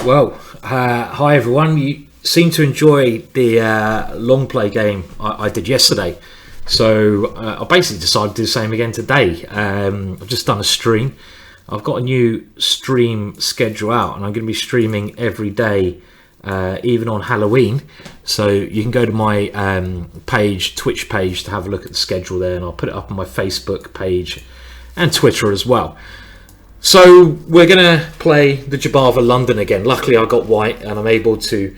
Well, hi everyone. You seem to enjoy the long play game I did yesterday. So I basically decided to do the same again today. I've just done a stream. I've got a new stream schedule out and I'm going to be streaming every day, even on Halloween. So you can go to my Twitch page to have a look at the schedule there, and I'll put it up on my Facebook page and Twitter as well. So we're going to play the Jobava London again. Luckily I got white and I'm able to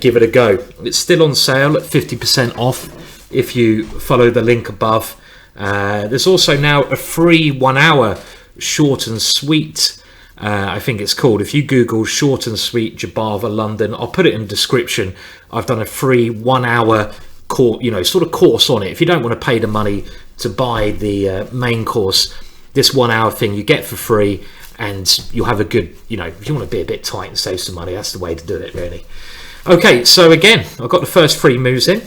give it a go. It's still on sale at 50% off if you follow the link above. There's also now a free 1 hour short and sweet, I think it's called. If you Google short and sweet Jobava London, I'll put it in the description. I've done a free 1 hour course, sort of course on it. If you don't want to pay the money to buy the main course, this 1 hour thing you get for free, and you'll have a good, if you want to be a bit tight and save some money, that's the way to do it, really. Okay, so again, I've got the first 3 moves in.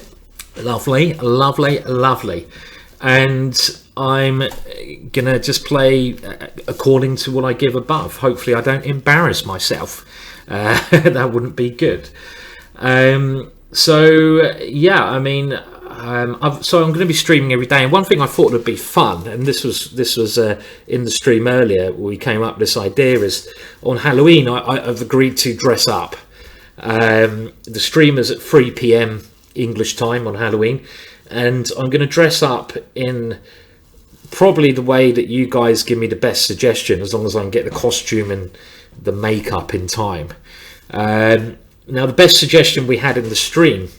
Lovely, lovely, lovely. And I'm gonna just play according to what I give above. Hopefully I don't embarrass myself. That wouldn't be good. So I'm going to be streaming every day, and one thing I thought would be fun, and this was in the stream earlier, we came up with this idea, is on Halloween I've agreed to dress up. The stream is at 3 PM English time on Halloween, and I'm going to dress up in probably the way that you guys give me the best suggestion, as long as I can get the costume and the makeup in time. Now the best suggestion we had in the stream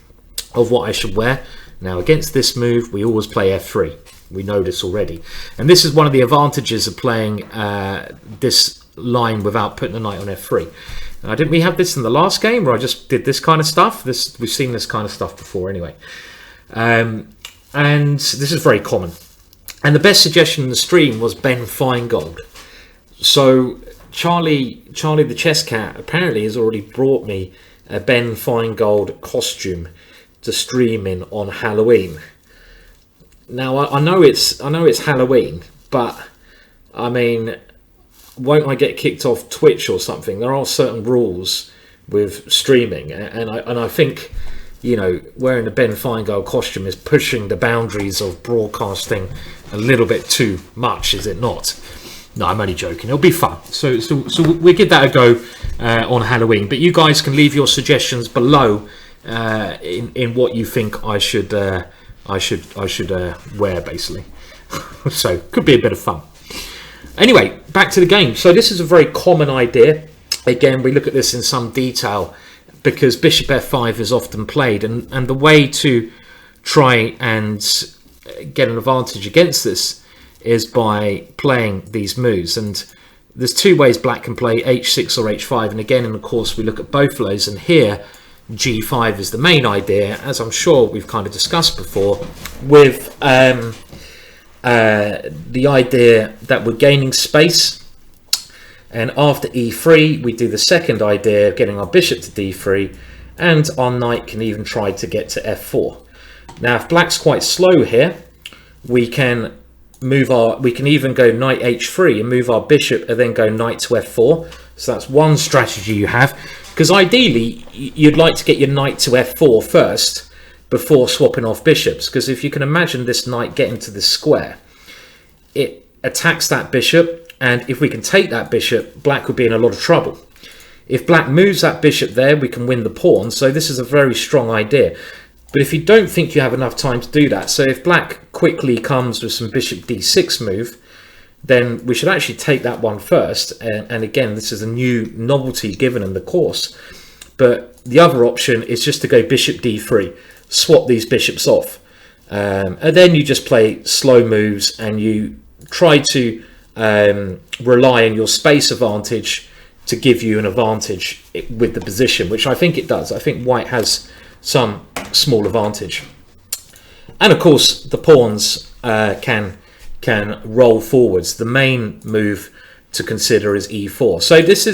of what I should wear. Now against this move we always play F3. We know this already, and this is one of the advantages of playing this line without putting the knight on F3. Didn't we have this in the last game where I just did this kind of stuff? We've seen this kind of stuff before anyway, and this is very common. And the best suggestion in the stream was Ben Feingold. So Charlie the chess cat apparently has already brought me a Ben Feingold costume to stream in on Halloween. Now I know it's Halloween, but I mean, won't I get kicked off Twitch or something? There are certain rules with streaming, and I think wearing the Ben Feingold costume is pushing the boundaries of broadcasting a little bit too much, is it not? No, I'm only joking. It'll be fun. So we'll give that a go on Halloween. But you guys can leave your suggestions below in what you think I should wear, basically. So could be a bit of fun. Anyway, back to the game. So this is a very common idea. Again, we look at this in some detail because bishop f5 is often played, and the way to try and get an advantage against this is by playing these moves. And there's 2 ways black can play, h6 or h5, and again in the course we look at both of those, and here g5 is the main idea, as I'm sure we've kind of discussed before, with the idea that we're gaining space, and after e3 we do the second idea of getting our bishop to d3, and our knight can even try to get to f4. Now if black's quite slow here, we can even go knight h3 and move our bishop and then go knight to f4. So that's one strategy you have, because ideally you'd like to get your knight to f4 first before swapping off bishops, because if you can imagine this knight getting to this square, it attacks that bishop, and if we can take that bishop, black would be in a lot of trouble. If black moves that bishop there, we can win the pawn. So this is a very strong idea. But if you don't think you have enough time to do that, so if black quickly comes with some bishop d6 move, then we should actually take that one first. And again, this is a new novelty given in the course. But the other option is just to go bishop d3, swap these bishops off. And then you just play slow moves and you try to rely on your space advantage to give you an advantage with the position, which I think it does. I think white has some small advantage, and of course the pawns can roll forwards. The main move to consider is e4. So this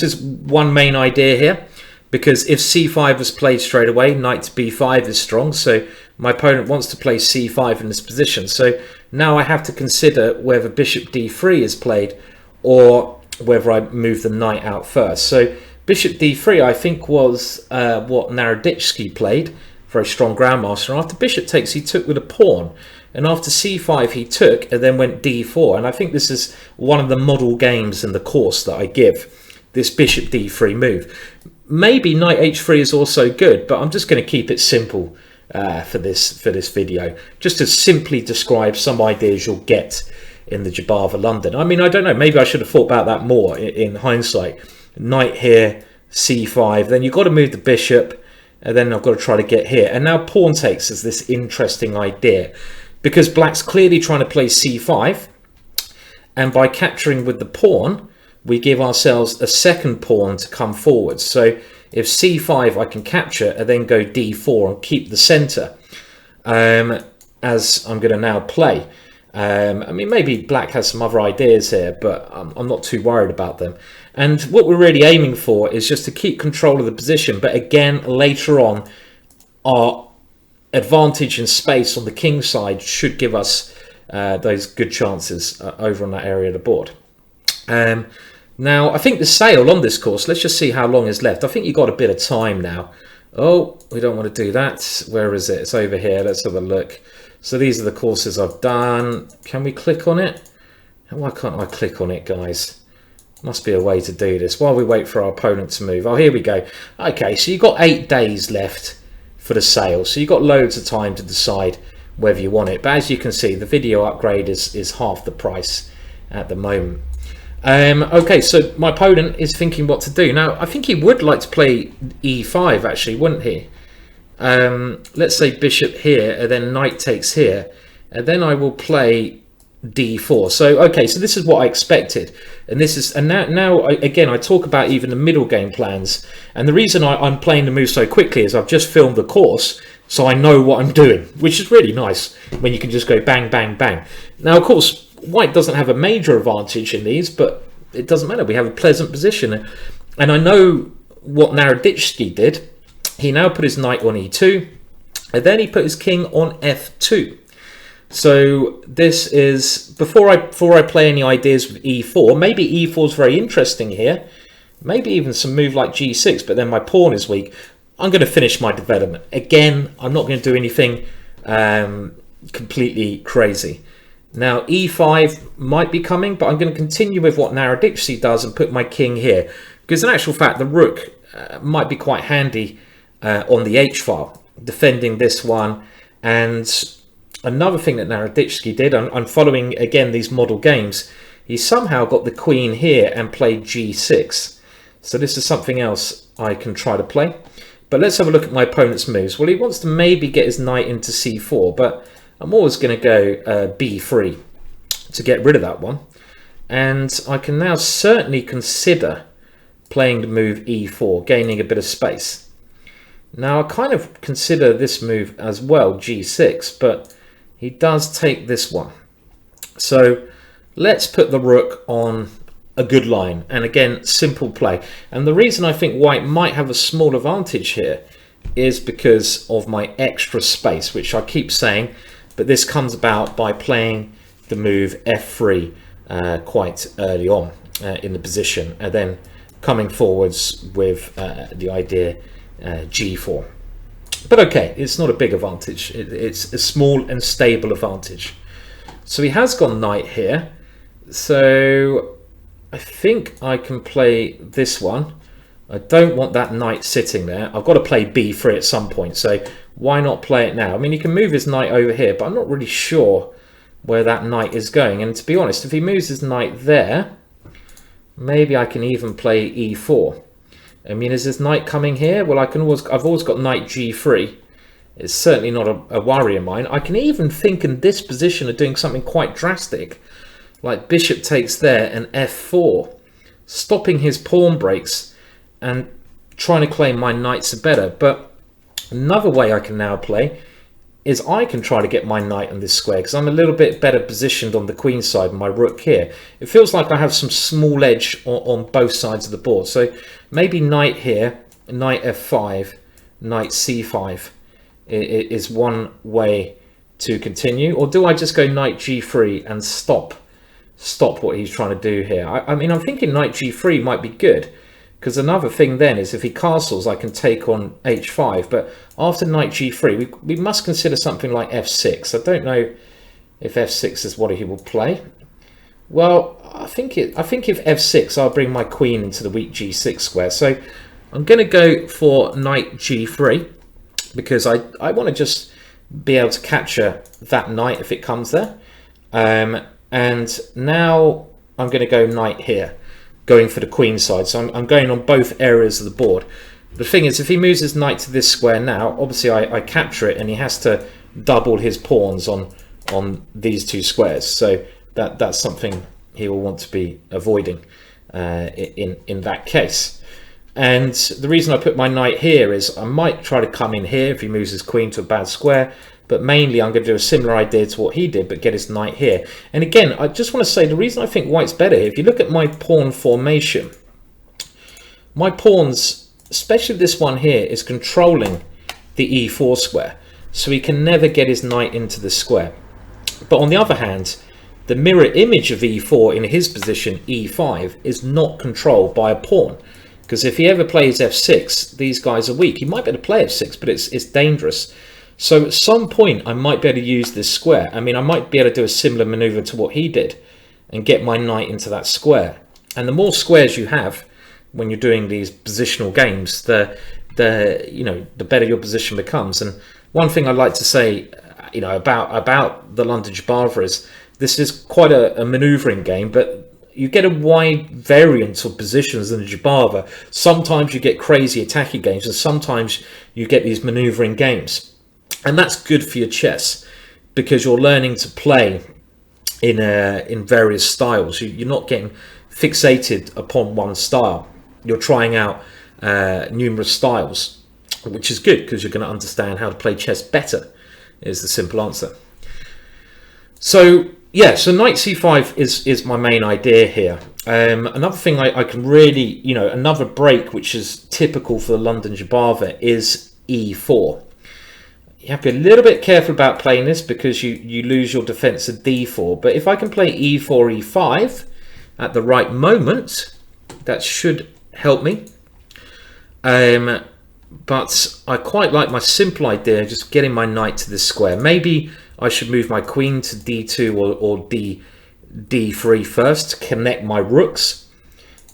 is one main idea here, because if c5 is played straight away, knight to b5 is strong. So my opponent wants to play c5 in this position. So now I have to consider whether bishop d3 is played or whether I move the knight out first. So bishop d3, I think, was what Naroditsky played, very strong grandmaster. And after bishop takes, he took with a pawn. And after c5, he took and then went d4. And I think this is one of the model games in the course that I give, this bishop d3 move. Maybe knight h3 is also good, but I'm just going to keep it simple for this video, just to simply describe some ideas you'll get in the Jobava London. I mean, I don't know, maybe I should have thought about that more in hindsight. Knight here, c5, then you've got to move the bishop, and then I've got to try to get here. And now pawn takes is this interesting idea, because black's clearly trying to play c5, and by capturing with the pawn, we give ourselves a second pawn to come forward. So if c5 I can capture and then go d4 and keep the center, as I'm going to now play. I mean, maybe black has some other ideas here, but I'm not too worried about them. And what we're really aiming for is just to keep control of the position. But again, later on, our advantage in space on the king side should give us those good chances over on that area of the board. Now, I think the sale on this course, let's just see how long is left. I think you've got a bit of time now. Oh, we don't want to do that. Where is it? It's over here. Let's have a look. So these are the courses I've done. Can we click on it? Why can't I click on it, guys? Must be a way to do this while we wait for our opponent to move. Oh, here we go. Okay, so you've got 8 days left for the sale. So you've got loads of time to decide whether you want it. But as you can see, the video upgrade is half the price at the moment. Okay, so my opponent is thinking what to do. Now, I think he would like to play e5, actually, wouldn't he? Let's say bishop here, and then knight takes here, and then I will play d4. So, okay, so this is what I expected. And this is, and now again, I talk about even the middle game plans. And the reason I'm playing the move so quickly is I've just filmed the course, so I know what I'm doing, which is really nice when you can just go bang, bang, bang. Now, of course, white doesn't have a major advantage in these, but it doesn't matter. We have a pleasant position. And I know what Naroditsky did. He now put his knight on e2, and then he put his king on f2. So this is, before I play any ideas with e4, maybe e4 is very interesting here. Maybe even some move like g6, but then my pawn is weak. I'm going to finish my development. Again, I'm not going to do anything completely crazy. Now e5 might be coming, but I'm going to continue with what Naroditsky does and put my king here. Because in actual fact, the rook might be quite handy on the h-file, defending this one. And another thing that Naroditsky did, I'm following again these model games, he somehow got the queen here and played g6. So this is something else I can try to play. But let's have a look at my opponent's moves. Well, he wants to maybe get his knight into c4, but I'm always going to go b3 to get rid of that one. And I can now certainly consider playing the move e4, gaining a bit of space. Now, I kind of consider this move as well, g6, but he does take this one. So let's put the rook on a good line. And again, simple play. And the reason I think white might have a small advantage here is because of my extra space, which I keep saying, but this comes about by playing the move f3 quite early on in the position, and then coming forwards with the idea g4. But okay, it's not a big advantage. It's a small and stable advantage. So he has gone knight here. So I think I can play this one. I don't want that knight sitting there. I've got to play b3 at some point. So why not play it now? I mean, he can move his knight over here, but I'm not really sure where that knight is going. And to be honest, if he moves his knight there, maybe I can even play e4. I mean, is this knight coming here? Well, I've always got knight g3. It's certainly not a worry of mine. I can even think in this position of doing something quite drastic, like bishop takes there and f4, stopping his pawn breaks and trying to claim my knights are better. But another way I can now play is I can try to get my knight on this square, because I'm a little bit better positioned on the queen side and my rook here. It feels like I have some small edge on both sides of the board. So maybe knight here, knight f5, knight c5 is one way to continue. Or do I just go knight g3 and stop stop what he's trying to do here. I mean, I'm thinking knight g3 might be good, because another thing then is if he castles, I can take on h5. But after knight g3, we must consider something like f6. I don't know if f6 is what he will play. Well, I think if f6, I'll bring my queen into the weak g6 square. So I'm going to go for knight g3 because I want to just be able to capture that knight if it comes there. And now I'm going to go knight here, going for the queen side. So I'm going on both areas of the board. The thing is, if he moves his knight to this square now, obviously I capture it, and he has to double his pawns on these two squares. So that's something he will want to be avoiding in that case. And the reason I put my knight here is I might try to come in here if he moves his queen to a bad square, but mainly I'm going to do a similar idea to what he did, but get his knight here. And again, I just want to say the reason I think white's better here, if you look at my pawn formation, my pawns, especially this one here, is controlling the e4 square, so he can never get his knight into the square. But on the other hand, the mirror image of e4 in his position, e5, is not controlled by a pawn. Because if he ever plays f6, these guys are weak. He might be able to play f6, but it's dangerous. So at some point, I might be able to use this square. I mean, I might be able to do a similar maneuver to what he did and get my knight into that square. And the more squares you have when you're doing these positional games, the better your position becomes. And one thing I'd like to say, about the London Jobava is this is quite a maneuvering game, but you get a wide variance of positions in the Jobava. Sometimes you get crazy attacking games, and sometimes you get these maneuvering games. And that's good for your chess, because you're learning to play in various styles. You're not getting fixated upon one style. You're trying out numerous styles, which is good because you're going to understand how to play chess better, is the simple answer. So yeah, so knight c5 is my main idea here. Another thing I can really, another break which is typical for the London Jobava is e4. You have to be a little bit careful about playing this because you lose your defense at d4. But if I can play e4, e5 at the right moment, that should help me. But I quite like my simple idea, just getting my knight to this square. Maybe I should move my queen to d2 or d3 first to connect my rooks.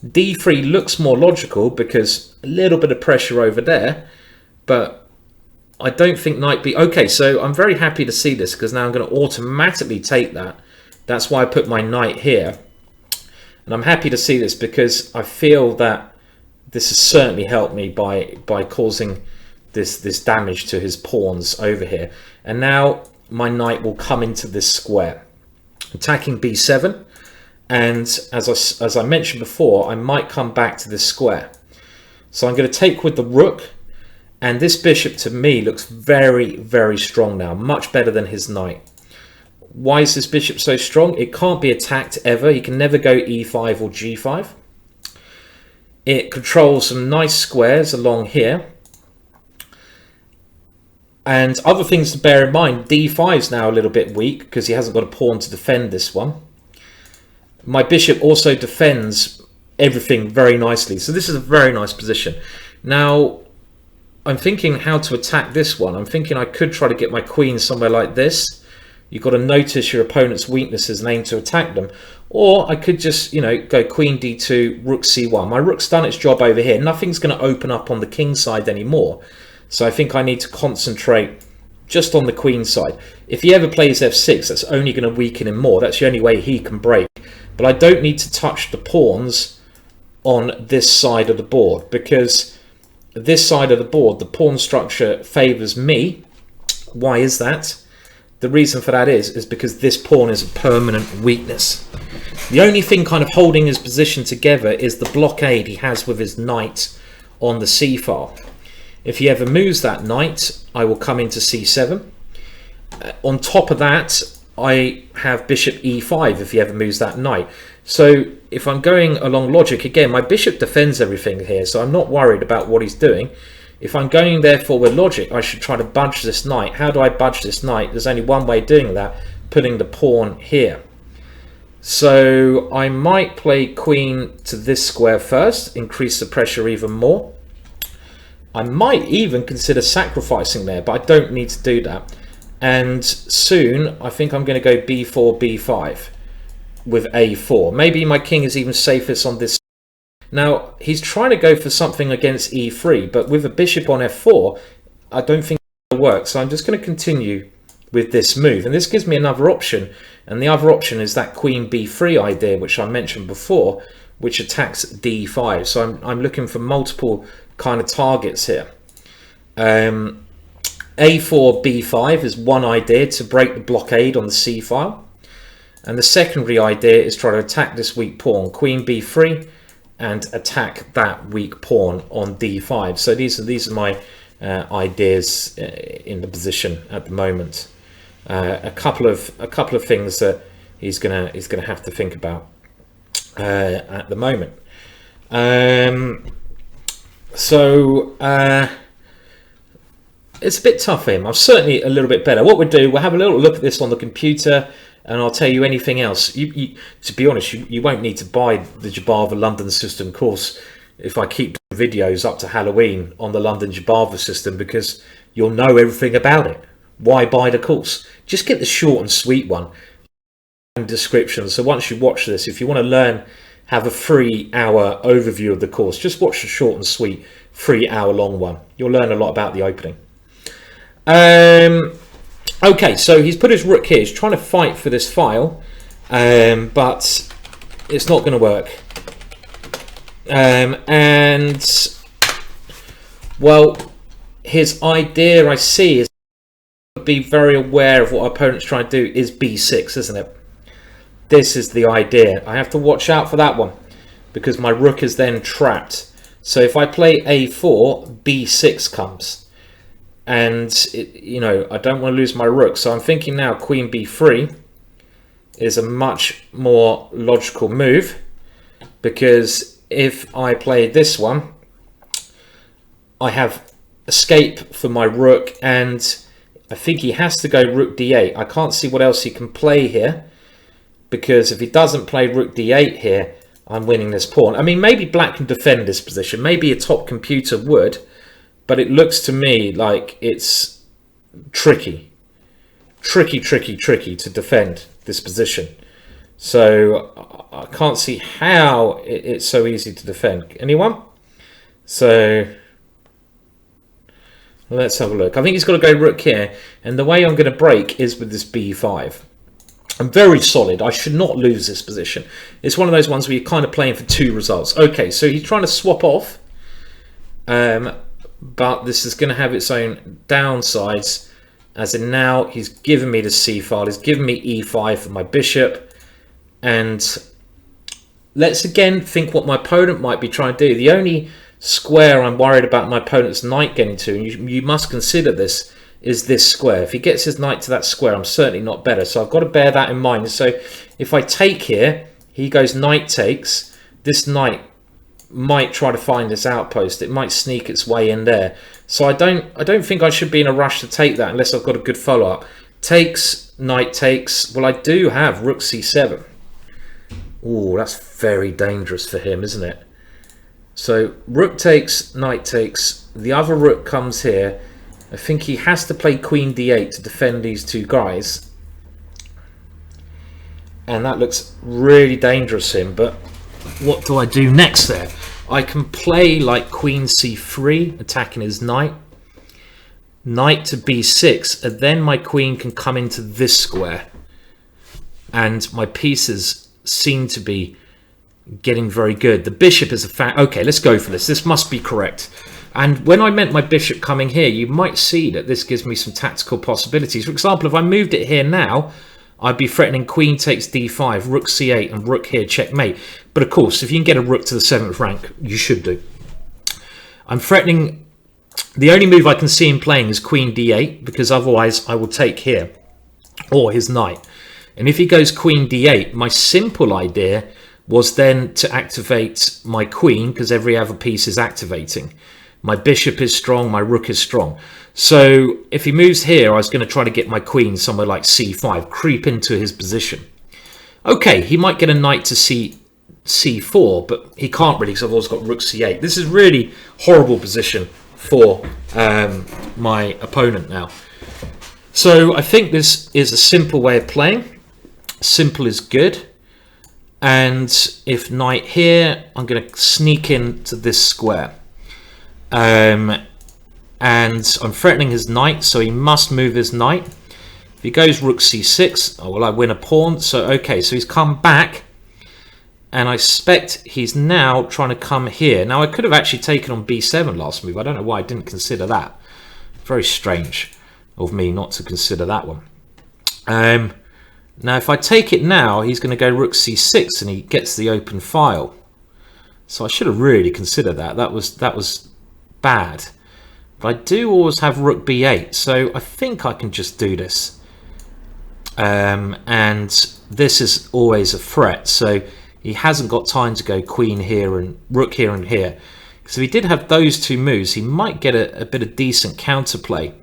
d3 looks more logical because a little bit of pressure over there, but I don't think knight b... Okay, so I'm very happy to see this because now I'm going to automatically take that. That's why I put my knight here. And I'm happy to see this because I feel that this has certainly helped me by causing this damage to his pawns over here. And now my knight will come into this square, attacking b7. And as I mentioned before, I might come back to this square. So I'm going to take with the rook. And this bishop to me looks very, very strong now, much better than his knight. Why is this bishop so strong? It can't be attacked ever. He can never go e5 or g5. It controls some nice squares along here. And other things to bear in mind, d5 is now a little bit weak because he hasn't got a pawn to defend this one. My bishop also defends everything very nicely. So this is a very nice position. Now, I'm thinking how to attack this one. I'm thinking I could try to get my queen somewhere like this. You've got to notice your opponent's weaknesses and aim to attack them. Or I could just, go queen d2, rook c1. My rook's done its job over here. Nothing's going to open up on the king side anymore. So I think I need to concentrate just on the queen side. If he ever plays f6, that's only going to weaken him more. That's the only way he can break. But I don't need to touch the pawns on this side of the board because this side of the board, the pawn structure favours me. Why is that? The reason for that is because this pawn is a permanent weakness. The only thing kind of holding his position together is the blockade he has with his knight on the c file. If he ever moves that knight, I will come into c7. On top of that, I have bishop e5 if he ever moves that knight. So if I'm going along logic, again, my bishop defends everything here, so I'm not worried about what he's doing. If I'm going therefore with logic, I should try to budge this knight. How do I budge this knight? There's only one way of doing that, putting the pawn here. So I might play queen to this square first, increase the pressure even more. I might even consider sacrificing there, but I don't need to do that. And soon I think I'm going to go b4, b5 with a4. Maybe my king is even safest on this. Now he's trying to go for something against e3, but with a bishop on f4, I don't think it will work. So I'm just going to continue with this move, and this gives me another option, and the other option is that queen b3 idea which I mentioned before, which attacks d5. So I'm looking for multiple kind of targets here. a4 b5 is one idea to break the blockade on the c file, and the secondary idea is try to attack this weak pawn, queen b3, and attack that weak pawn on d5. So these are my ideas in the position at the moment. A couple of things that he's gonna have to think about at the moment. So it's a bit tough for him. I'm certainly a little bit better. What we'll do, we'll have a little look at this on the computer, and I'll tell you anything else. To be honest, you won't need to buy the Jobava London System course if I keep videos up to Halloween on the London Jobava system, because you'll know everything about it. Why buy the course? Just get the short and sweet one and description. So once you watch this, if you want to learn, have a 3-hour overview of the course, just watch the short and sweet 3-hour long one. You'll learn a lot about the opening. Okay, so he's put his rook here. He's trying to fight for this file, but it's not going to work. And well, his idea I see is be very aware of what our opponent's trying to do is b6, isn't it? This is the idea. I have to watch out for that one because my rook is then trapped. So if I play a4, b6 comes, and you know, I don't want to lose my rook. So I'm thinking now queen b3 is a much more logical move, because if I play this one, I have escape for my rook, and I think he has to go rook d8. I can't see what else he can play here, because if he doesn't play rook d8 here, I'm winning this pawn. I mean, maybe black can defend this position. Maybe a top computer would, but it looks to me like it's tricky to defend this position. So I can't see how it's so easy to defend. Anyone? So let's have a look. I think he's got to go rook here, and the way I'm going to break is with this b5. I'm very solid. I should not lose this position. It's one of those ones where you're kind of playing for two results. Okay, so he's trying to swap off, but this is going to have its own downsides, as in now he's given me the c file, he's given me e5 for my bishop, and let's again think what my opponent might be trying to do. The only square I'm worried about my opponent's knight getting to, and you must consider this, is this square. If he gets his knight to that square, I'm certainly not better. So I've got to bear that in mind. So if I take here, he goes knight takes. This knight might try to find this outpost. It might sneak its way in there. So I don't think I should be in a rush to take that unless I've got a good follow-up. Takes, knight takes. Well, I do have rook c7. Oh, that's very dangerous for him, isn't it? So rook takes, knight takes. The other rook comes here. I think he has to play queen d8 to defend these two guys, and that looks really dangerous for him. But what do I do next there? I can play like queen c3, attacking his knight, knight to b6, and then my queen can come into this square, and my pieces seem to be getting very good. The bishop is a fact. Okay, let's go for this. This must be correct. And when I meant my bishop coming here, you might see that this gives me some tactical possibilities. For example, if I moved it here now, I'd be threatening queen takes d5, rook c8, and rook here, checkmate. But of course, if you can get a rook to the 7th rank, you should do. I'm threatening... The only move I can see him playing is queen d8, because otherwise I will take here, or his knight. And if he goes queen d8, my simple idea was then to activate my queen, because every other piece is activating. My bishop is strong, my rook is strong. So if he moves here, I was going to try to get my queen somewhere like c5, creep into his position. Okay, he might get a knight to c4, but he can't really because I've always got rook c8. This is really horrible position for my opponent now. So I think this is a simple way of playing. Simple is good. And if knight here, I'm going to sneak into this square. And I'm threatening his knight, so he must move his knight. If he goes rook c6, oh, well, I win a pawn. So, okay, so he's come back. And I suspect he's now trying to come here. Now, I could have actually taken on b7 last move. I don't know why I didn't consider that. Very strange of me not to consider that one. Now, if I take it now, he's going to go rook c6 and he gets the open file. So I should have really considered that. That was bad. But I do always have rook b8, so I think I can just do this. And this is always a threat, so he hasn't got time to go queen here and rook here and here. So if he did have those two moves, he might get a bit of decent counterplay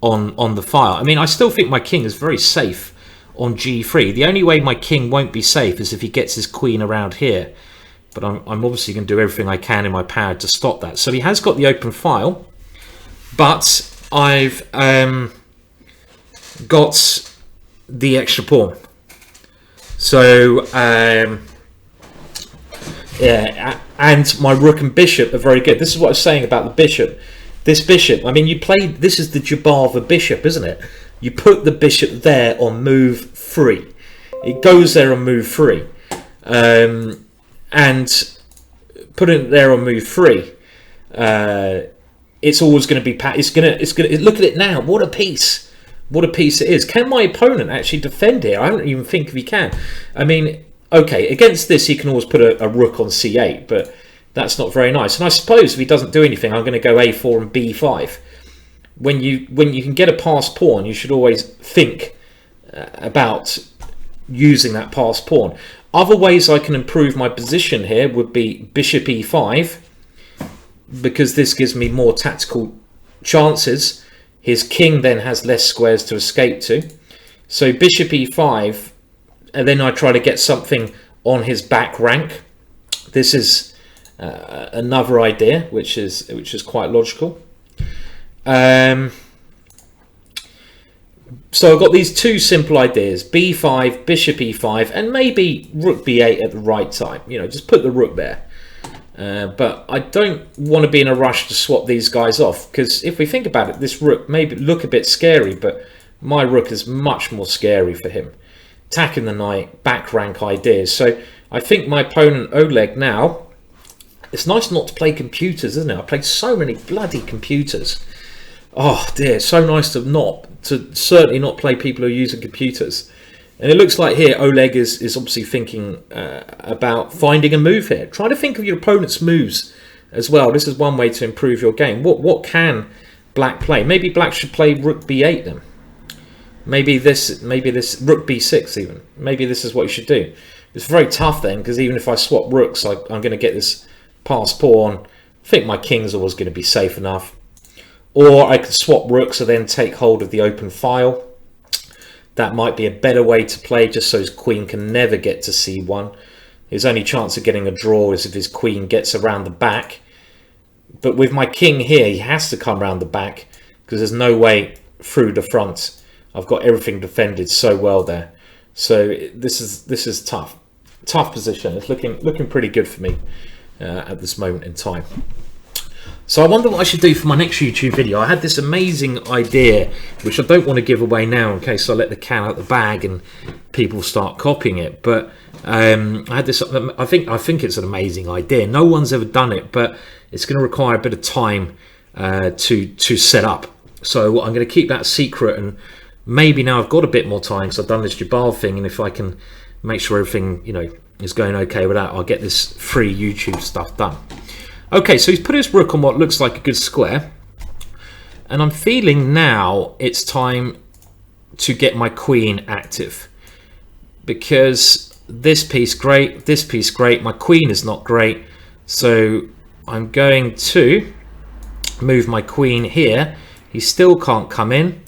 on the file. I mean, I still think my king is very safe on g3. The only way my king won't be safe is if he gets his queen around here. But I'm obviously going to do everything I can in my power to stop that. So he has got the open file, but I've got the extra pawn. So yeah, and my rook and bishop are very good. This is what I was saying about the bishop. This bishop, I mean, you play, this is the Jobava bishop, isn't it? You put the bishop there on move 3. It goes there on move 3. And putting it there on move 3, it's always going to be, it's going to, look at it now. What a piece. What a piece it is. Can my opponent actually defend here? I don't even think if he can. I mean, okay, against this, he can always put a rook on c8, but that's not very nice. And I suppose if he doesn't do anything, I'm going to go a4 and b5. When you can get a passed pawn, you should always think about using that passed pawn. Other ways I can improve my position here would be bishop e5, because this gives me more tactical chances. His king then has less squares to escape to. So bishop e5, and then I try to get something on his back rank. This is another idea, which is quite logical. So I've got these two simple ideas: b5, bishop e5, and maybe rook b8 at the right time. You know, just put the rook there. But I don't want to be in a rush to swap these guys off, because if we think about it, this rook may look a bit scary, but my rook is much more scary for him. Attacking the knight, back rank ideas. So I think my opponent Oleg now, it's nice not to play computers, isn't it? I played so many bloody computers. Oh dear, so nice to certainly not play people who are using computers. And it looks like here Oleg is obviously thinking about finding a move here. Try to think of your opponent's moves as well. This is one way to improve your game. What can black play? Maybe black should play rook b8 then. Maybe this rook b6 even. Maybe this is what you should do. It's very tough then, because even if I swap rooks, I'm going to get this passed pawn. I think my king's always going to be safe enough. Or I could swap rooks and then take hold of the open file. That might be a better way to play, just so his queen can never get to c1. His only chance of getting a draw is if his queen gets around the back. But with my king here, he has to come around the back, because there's no way through the front. I've got everything defended so well there. So this is tough position. It's looking pretty good for me at this moment in time. So I wonder what I should do for my next YouTube video. I had this amazing idea, which I don't want to give away now in case I let the cat out the bag and people start copying it. But I had this. I think it's an amazing idea. No one's ever done it, but it's going to require a bit of time to set up. So I'm going to keep that secret, and maybe now I've got a bit more time because I've done this Jabal thing, and if I can make sure everything is going okay with that, I'll get this free YouTube stuff done. Okay, so he's put his rook on what looks like a good square, and I'm feeling now it's time to get my queen active, because this piece great, this piece great, my queen is not great, so I'm going to move my queen here. He still can't come in,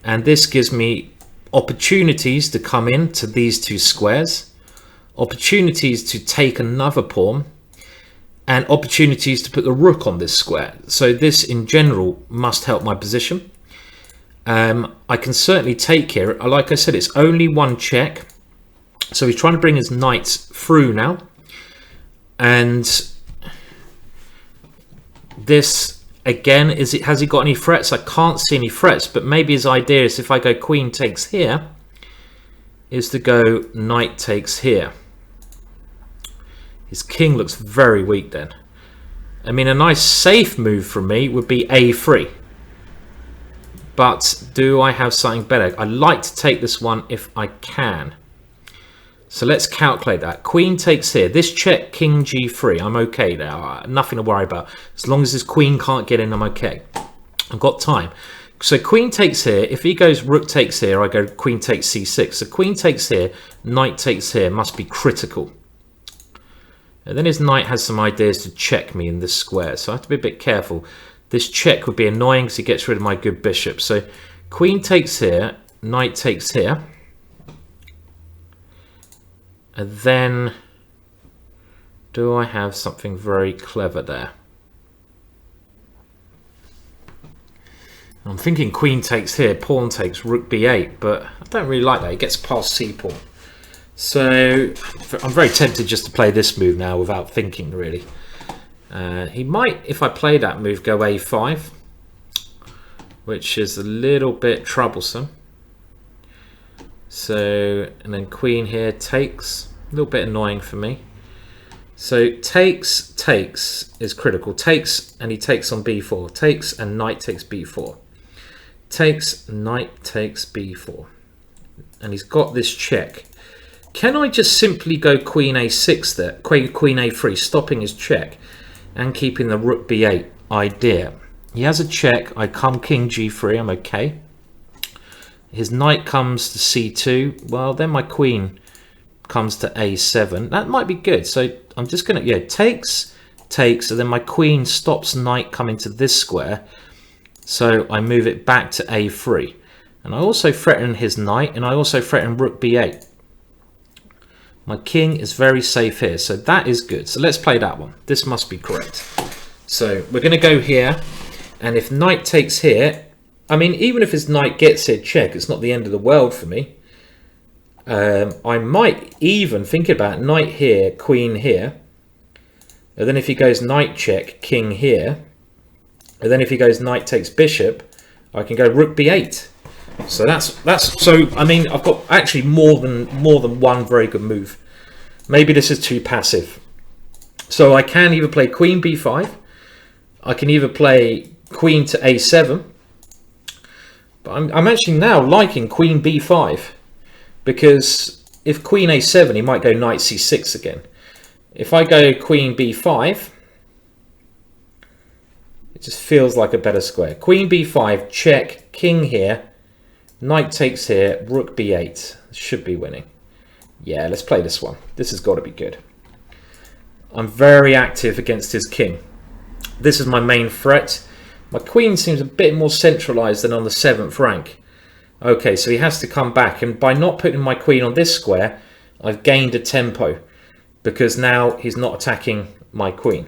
and this gives me opportunities to come in to these two squares. opportunities to take another pawn, and opportunities to put the rook on this square. So this in general must help my position. I can certainly take here. Like I said, it's only one check. So he's trying to bring his knights through now. And this, again, has he got any threats? I can't see any threats, but maybe his idea is if I go queen takes here, is to go knight takes here. His king looks very weak then. I mean, a nice safe move from me would be a3. But do I have something better? I like to take this one if I can. So let's calculate that. Queen takes here. This check, king g3. I'm okay there. Nothing to worry about. As long as his queen can't get in, I'm okay. I've got time. So queen takes here. If he goes rook takes here, I go queen takes c6. So queen takes here, knight takes here. Must be critical. And then his knight has some ideas to check me in this square. So I have to be a bit careful. This check would be annoying because he gets rid of my good bishop. So queen takes here, knight takes here. And then, do I have something very clever there? I'm thinking queen takes here, pawn takes rook b8, but I don't really like that. He gets past c-pawn. So I'm very tempted just to play this move now without thinking, really. He might, if I play that move, go a5, which is a little bit troublesome. So, and then queen here takes, a little bit annoying for me. So takes is critical. Takes, and he takes on b4. Takes and knight takes b4. Takes, knight takes b4. And he's got this check. Can I just simply go queen a6 there? Queen a3, stopping his check and keeping the rook b8 idea. He has a check. I come king g3. I'm okay. His knight comes to c2. Well, then my queen comes to a7. That might be good. So I'm just going to, yeah, takes, and then my queen stops knight coming to this square. So I move it back to a3. And I also threaten his knight, and I also threaten rook b8. My king is very safe here, so that is good. So let's play that one. This must be correct. So we're going to go here, and if knight takes here, I mean, even if his knight gets here check, it's not the end of the world for me. I might even think about knight here, queen here, and then if he goes knight check, king here, and then if he goes knight takes bishop, I can go rook b8. So that's so I mean I've got actually more than one very good move. Maybe this is too passive. So I can either play queen b5, I can either play queen to a7, but I'm actually now liking queen b5, because if queen a7 he might go knight c6 again. If I go queen b5, it just feels like a better square. Queen b5, check, king here, knight takes here, rook b8. Should be winning. Yeah, let's play this one. This has got to be good. I'm very active against his king. This is my main threat. My queen seems a bit more centralized than on the 7th rank. Okay, so he has to come back, and by not putting my queen on this square, I've gained a tempo, because now he's not attacking my queen.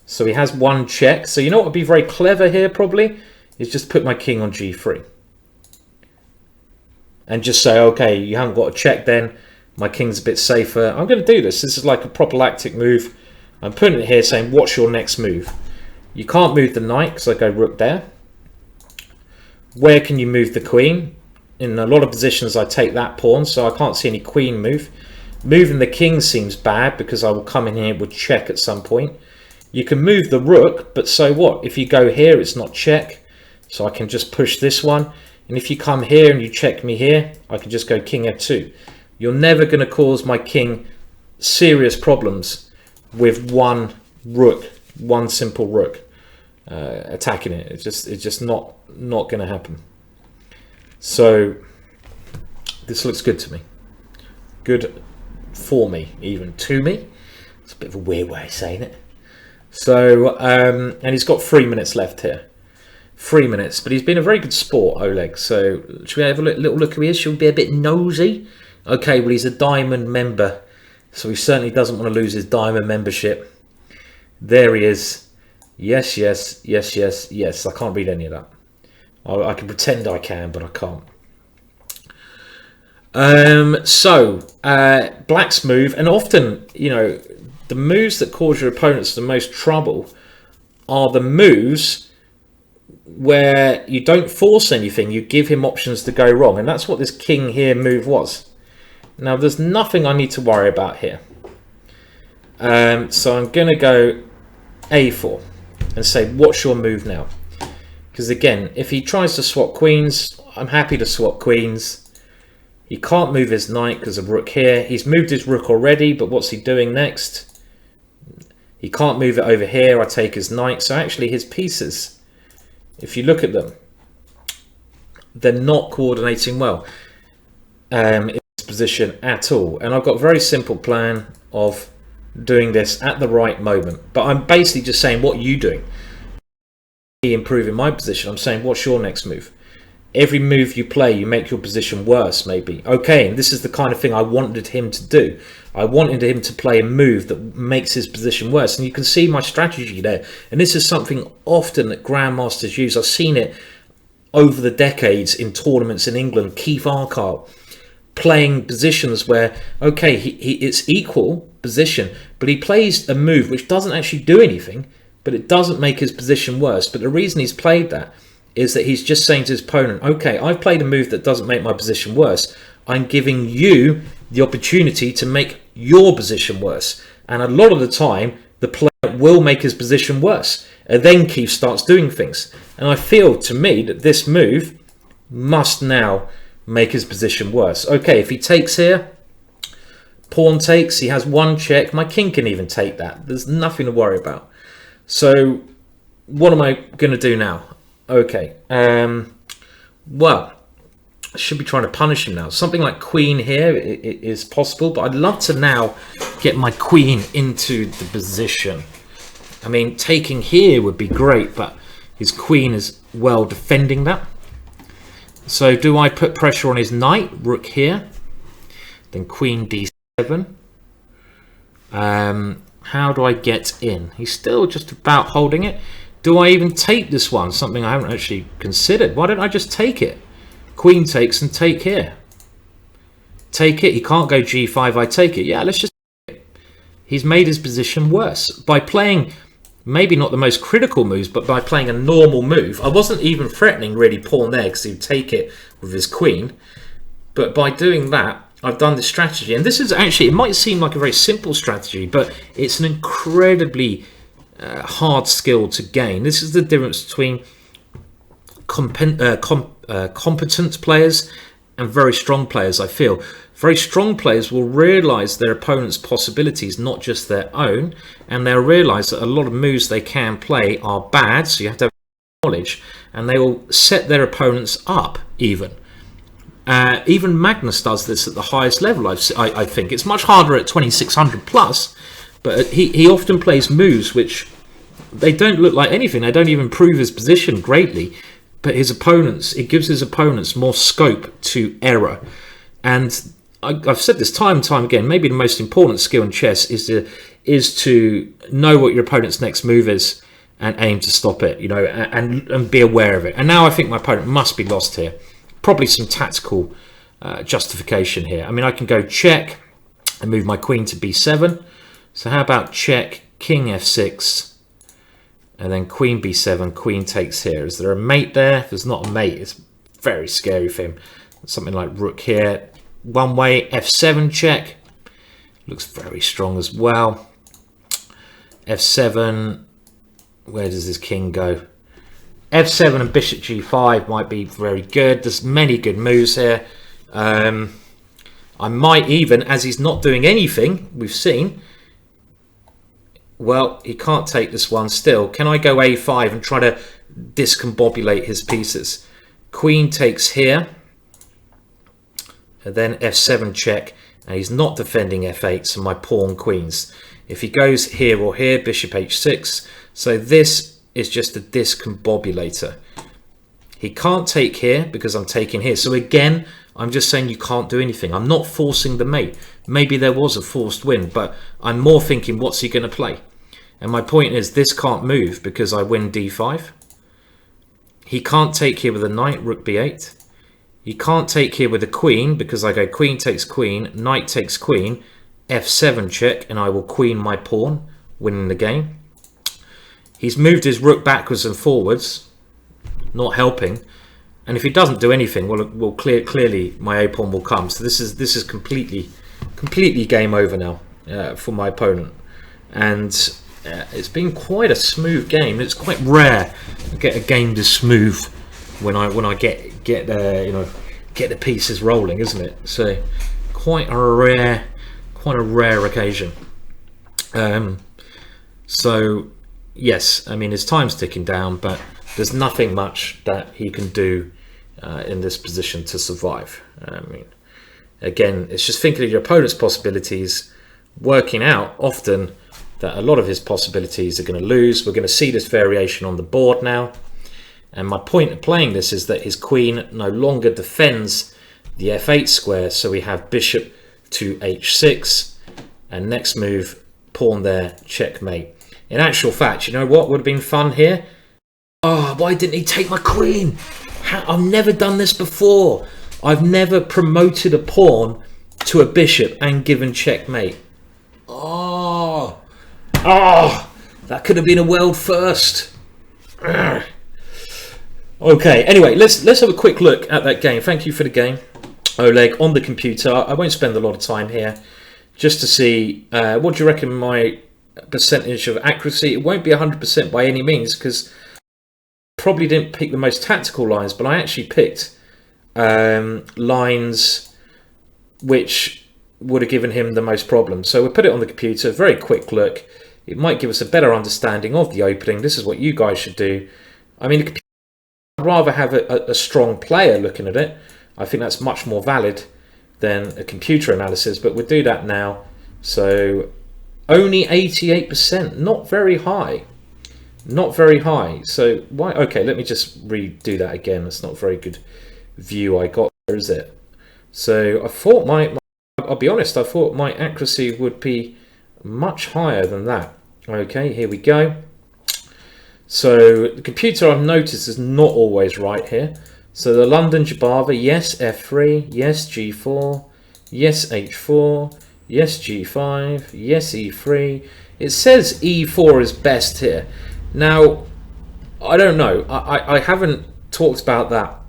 So he has one check. So you know what would be very clever here probably? Is just put my king on g3 and just say, okay, you haven't got a check then, my king's a bit safer. I'm going to do this. This is like a prophylactic move. I'm putting it here saying, what's your next move? You can't move the knight because I go rook there. Where can you move the queen? In a lot of positions I take that pawn, so I can't see any queen move. Moving the king seems bad because I will come in here with check at some point. You can move the rook, but so what? If you go here, it's not check. So I can just push this one. And if you come here and you check me here, I can just go king f2. You're never going to cause my king serious problems with one rook, one simple rook attacking it. It's just not going to happen. So this looks good to me. Good for me, even to me. It's a bit of a weird way of saying it. So, and he's got 3 minutes left here. 3 minutes, but he's been a very good sport, Oleg. So should we have a little look who he is? Should we be a bit nosy Okay, well, he's a diamond member, so he certainly doesn't want to lose his diamond membership. There he is. Yes, yes, yes, yes, yes. I can't read any of that. I can pretend I can, but I can't. Black's move, and often, you know, the moves that cause your opponents the most trouble are the moves where you don't force anything, you give him options to go wrong, and that's what this king here move was. Now, there's nothing I need to worry about here. So I'm going to go a4 and say, what's your move now? Because again, if he tries to swap queens, I'm happy to swap queens. He can't move his knight because of rook here. He's moved his rook already, but what's he doing next? He can't move it over here. I take his knight. So actually his pieces, if you look at them, they're not coordinating well in this position at all. And I've got a very simple plan of doing this at the right moment. But I'm basically just saying, what are you doing? Improving my position. I'm saying, what's your next move? Every move you play, you make your position worse, maybe. Okay, and this is the kind of thing I wanted him to do. I wanted him to play a move that makes his position worse. And you can see my strategy there. And this is something often that grandmasters use. I've seen it over the decades in tournaments in England. Keith Arkart playing positions where, okay, it's equal position, but he plays a move which doesn't actually do anything, but it doesn't make his position worse. But the reason he's played that is that he's just saying to his opponent, okay, I've played a move that doesn't make my position worse. I'm giving you the opportunity to make your position worse. And a lot of the time, the player will make his position worse. And then Keith starts doing things. And I feel, to me, that this move must now make his position worse. Okay, if he takes here, pawn takes, he has one check. My king can even take that. There's nothing to worry about. So what am I going to do now? Okay, well, I should be trying to punish him now. Something like queen here is possible, but I'd love to now get my queen into the position. I mean, taking here would be great, but his queen is well defending that. So do I put pressure on his knight, rook here, then queen d7? How do I get in? He's still just about holding it. Do I even take this one? Something I haven't actually considered. Why don't I just take it? Queen takes and take here. Take it. He can't go g5. I take it. Yeah, let's just take it. He's made his position worse by playing maybe not the most critical moves, but by playing a normal move. I wasn't even threatening really pawn there because he'd take it with his queen. But by doing that, I've done this strategy. And this is actually, it might seem like a very simple strategy, but it's an incredibly hard skill to gain. This is the difference between competent players and very strong players, I feel. Very strong players will realize their opponent's possibilities, not just their own, and they'll realize that a lot of moves they can play are bad, so you have to have knowledge, and they will set their opponents up even. Even Magnus does this at the highest level, I think. It's much harder at 2600 plus, but he often plays moves which they don't look like anything. They don't even improve his position greatly, but his opponents, it gives his opponents more scope to error. And I've said this time and time again, maybe the most important skill in chess is to know what your opponent's next move is and aim to stop it, you know, and be aware of it. And now I think my opponent must be lost here. Probably some tactical justification here. I mean, I can go check and move my queen to b7. So how about check, king f6, and then queen b7, queen takes here. Is there a mate there? If there's not a mate, it's very scary for him. Something like rook here. One way, f7 check. Looks very strong as well. f7, where does this king go? f7 and bishop g5 might be very good. There's many good moves here. I might even, as he's not doing anything, we've seen, well, he can't take this one still. Can I go a5 and try to discombobulate his pieces? Queen takes here, and then f7 check, and he's not defending f8, so my pawn queens. If he goes here or here, bishop h6, so this is just a discombobulator. He can't take here because I'm taking here. So again, I'm just saying you can't do anything. I'm not forcing the mate. Maybe there was a forced win, but I'm more thinking, what's he going to play? And my point is, this can't move because I win d5. He can't take here with a knight, rook b8. He can't take here with a queen because I go queen takes queen, knight takes queen, f7 check, and I will queen my pawn, winning the game. He's moved his rook backwards and forwards, not helping. And if he doesn't do anything, well, clearly my a pawn will come. So this is completely game over now for my opponent. And it's been quite a smooth game. It's quite rare to get a game this smooth when I get you know, get the pieces rolling, isn't it? So quite a rare occasion. So yes, I mean his time's ticking down, but there's nothing much that he can do in this position to survive. I mean, again, it's just thinking of your opponent's possibilities, working out often that a lot of his possibilities are going to lose. We're going to see this variation on the board now. And my point of playing this is that his queen no longer defends the f8 square. So we have bishop to h6. And next move, pawn there, checkmate. In actual fact, you know what would have been fun here? Oh, why didn't he take my queen? I've never done this before. I've never promoted a pawn to a bishop and given checkmate. Oh, that could have been a world first. Okay, anyway, let's have a quick look at that game. Thank you for the game, Oleg, on the computer. I won't spend a lot of time here just to see what do you reckon my percentage of accuracy. It won't be 100% by any means because probably didn't pick the most tactical lines, but I actually picked lines which would have given him the most problems. So we'll put it on the computer, very quick look. It might give us a better understanding of the opening. This is what you guys should do. I mean, I'd rather have a strong player looking at it. I think that's much more valid than a computer analysis, but we'll do that now. So only 88%, not very high. Not very high. So why? Okay, let me just redo that again. That's not a very good view I got there, is it? So I thought I'll be honest, I thought my accuracy would be much higher than that. Okay, here we go. So the computer, I've noticed, is not always right here. So the London Jobava, yes f3, yes g4, yes h4, yes g5, yes e3. It says e4 is best here. Now, I don't know. I haven't talked about that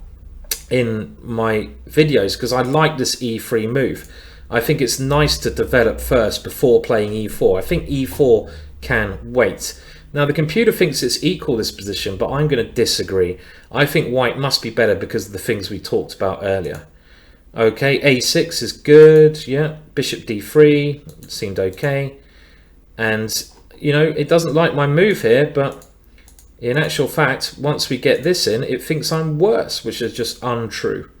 in my videos because I like this e3 move. I think it's nice to develop first before playing e4. I think e4 can wait. Now the computer thinks it's equal, this position, but I'm going to disagree. I think white must be better because of the things we talked about earlier. Okay, a6 is good, yeah. Bishop d3 seemed okay. And, you know, it doesn't like my move here, but in actual fact, once we get this in, it thinks I'm worse, which is just untrue.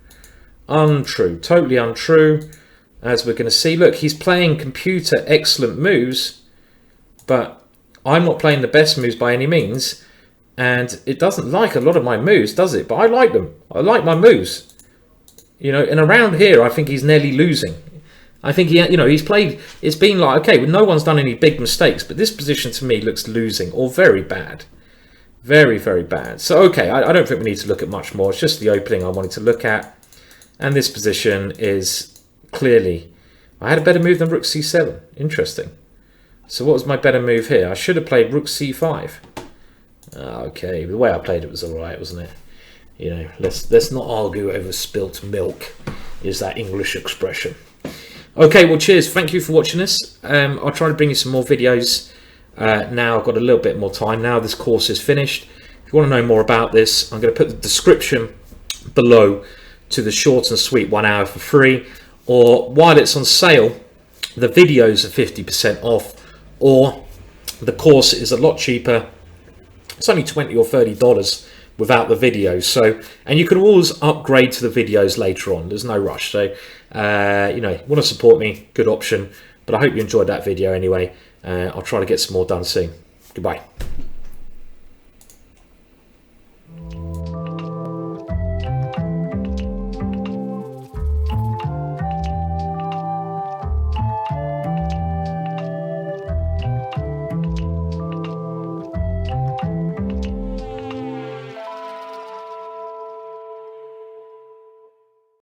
Untrue, totally untrue. As we're going to see, look, he's playing computer excellent moves, but I'm not playing the best moves by any means, and it doesn't like a lot of my moves, does it? But I like them. I like my moves. You know, and around here, I think he's nearly losing. I think he's played. It's been like, okay, well, no one's done any big mistakes, but this position to me looks losing or very bad, very, very bad. So okay, I don't think we need to look at much more. It's just the opening I wanted to look at, and this position is clearly. I had a better move than rook c7. Interesting. So what was my better move here? I should have played rook c5. Okay, the way I played it was all right, wasn't it? You know, let's not argue over spilt milk, is that English expression. Okay, well, cheers. Thank you for watching this. I'll try to bring you some more videos. Now I've got a little bit more time. Now this course is finished. If you want to know more about this, I'm going to put the description below to the short and sweet 1 hour for free. Or while it's on sale, the videos are 50% off. Or the course is a lot cheaper. It's only $20 or $30 without the videos. So, and you can always upgrade to the videos later on. There's no rush. So, you know, want to support me, good option. But I hope you enjoyed that video anyway. I'll try to get some more done soon. Goodbye.